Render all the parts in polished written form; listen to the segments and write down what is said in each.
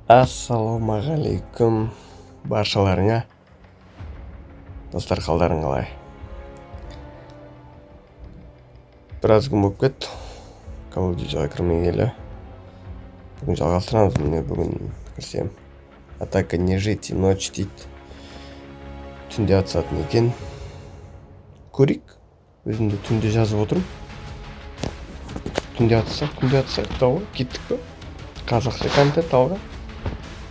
Ассалаумағалейкум баршаларыңа. Достар, қалдарың қалай? Біраз күн болып кетті. Call of Duty'ға кірмегелі. Бүгін жалғастырамыз. Міне бүгін кірсем. Атака не жить и ночь дейді. Түнде атысатын екен. Көрейік. Өзімді түнде жазып отырмын. Түнде атысақ, тауға кеттік пе? Қазақша контент алға.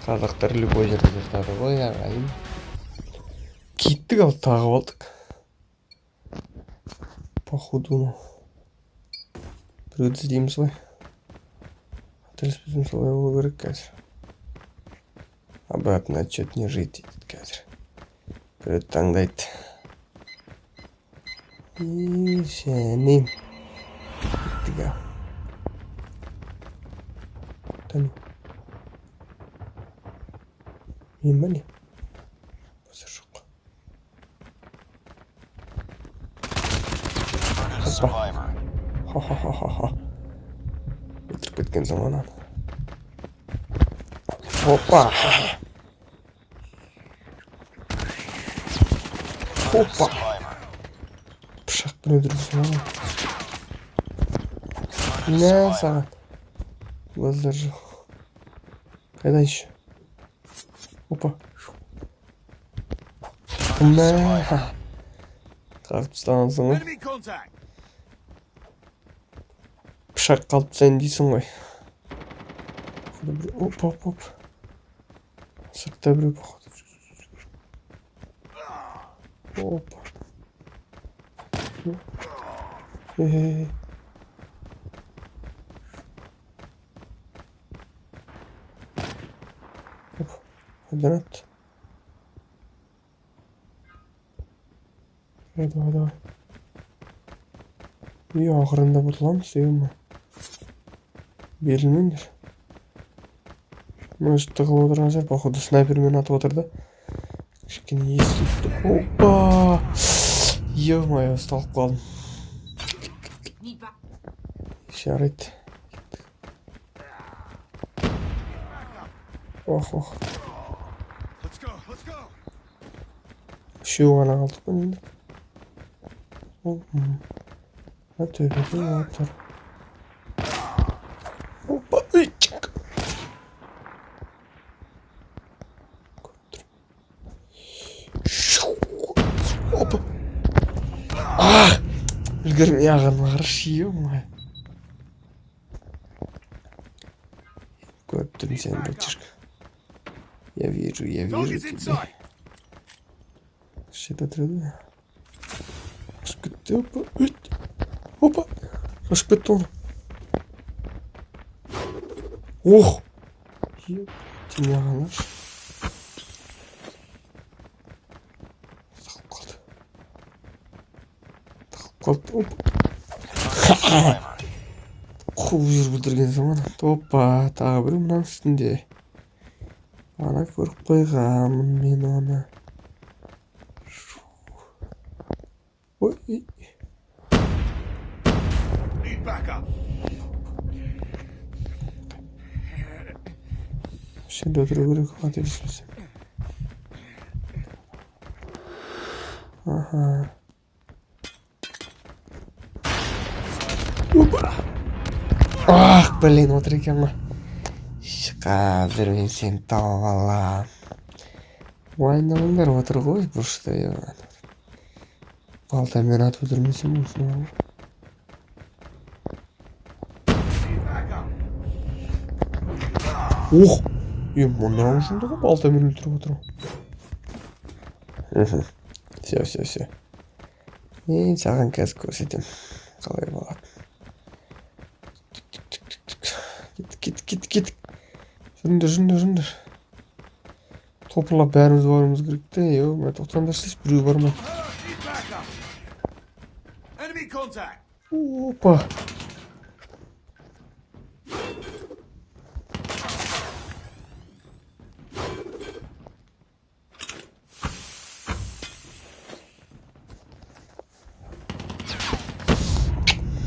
Қазақтар любой жерде жатады ғой, ағайын. Кеттік, ал тағып алдық. Походу біреуді іздейміз ғой. Қателеспесем солай болу керек қазір. Обратный отчет не жить дейді қазір. Біреуді таңдайды. И және кеттік, ау. Тәні. Мен ба не? Бұзыр жоқ. Ха-ха-ха-ха-ха. Өтіріп кеткен заманан. Опа! Опа! Пышақпен өтіріп заманан. Нә саған? Бұзыр жоқ. Қайда еще? Опа. Мә. Қағып тастағансың ғой. Пышақ қалып тастайын дейсің ғой. Оп. Сыртта біреу походу. Опа. Гранат. Давай. И ақырында бұтыламыз, ема. Берілмеңдер. Может, тығылып отырған жер, походу снайпермен атып отырды. Кішкене естіпті. Опа! Ё-моё, ұсталып қалдым. Жарайды. Ох. Үшеу ғана қалдық па енді? Төбеде отыр. Опа, үйтік. Опа. Үлгірмей ағырма қарыш, ё-моё. Көріп тұрмын сен, братишка. Я вижу тебя. Что-то трудно. Опа. Шпитон. Ох. Тебя галаш. Қалды. Қуып жүр бүлдірген заман. Опа, тағы бір мұнан үстінде. Ана көріп қойғамын мен оны. Ой. Şimdi ötürü керек, қателеспесем. Аха. Блин, отыр екен ғой. Қазір мен сені тауып алам. Уайымдамаңдар, отыр ғой бұрышта. Балтамен атып өлтірмесем осыны. Ох! Мұнда ұшынды ғой, балтамен өлтіріп отыру. Все. Мен саған қазір көрсетем. Қалай болады. Кет. Жүріңдер. Топырлап бәріміз барымыз керек те. Мен тоқтаңдарсыз, біреу бармай. Опа.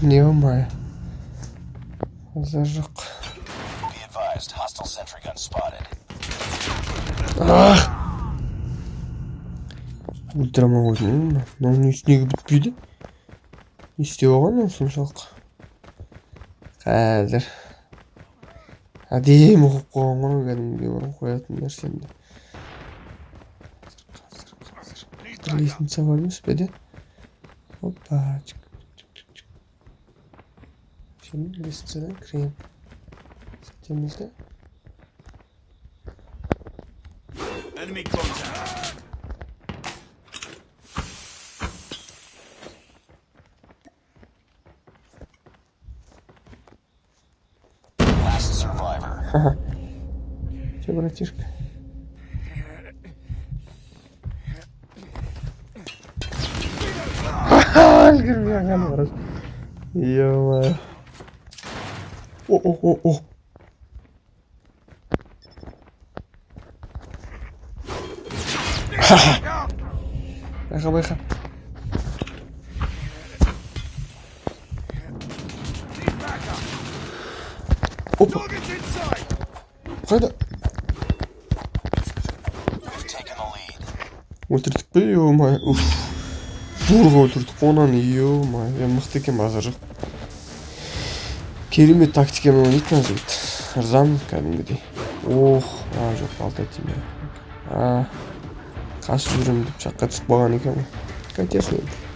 Не умаю. Зажег. Be advised, hostile sentry gun spotted. өлтіре алмай қойдым. Мынаның үстінегі бітпейді. Не істеп алған ол соншалық? Қазір әдемі қойып қойған ғой кәдімгідей бұрын қоятын нәрсемді. Қазір лестница бар емес пе де? Опа. Şimdi listeden kırayım. Sistemimizde. Enemy contact. Last survivor. Все, братишка. Ха-ха, ё-моё. О. Байқа. Опа. Қайда? Өлтірдік пе, ё-моё. Жорға өлтірдік онаны, ё-моё. Мықты екен базар жоқ. Керемет тактикамен ойнайды мына жігіт. Ырзамын кәдімгідей. Жоқ, балта тимей. Қашып жүремін деп жаққа түсіп қалған екен ғой. Қайтесің енді.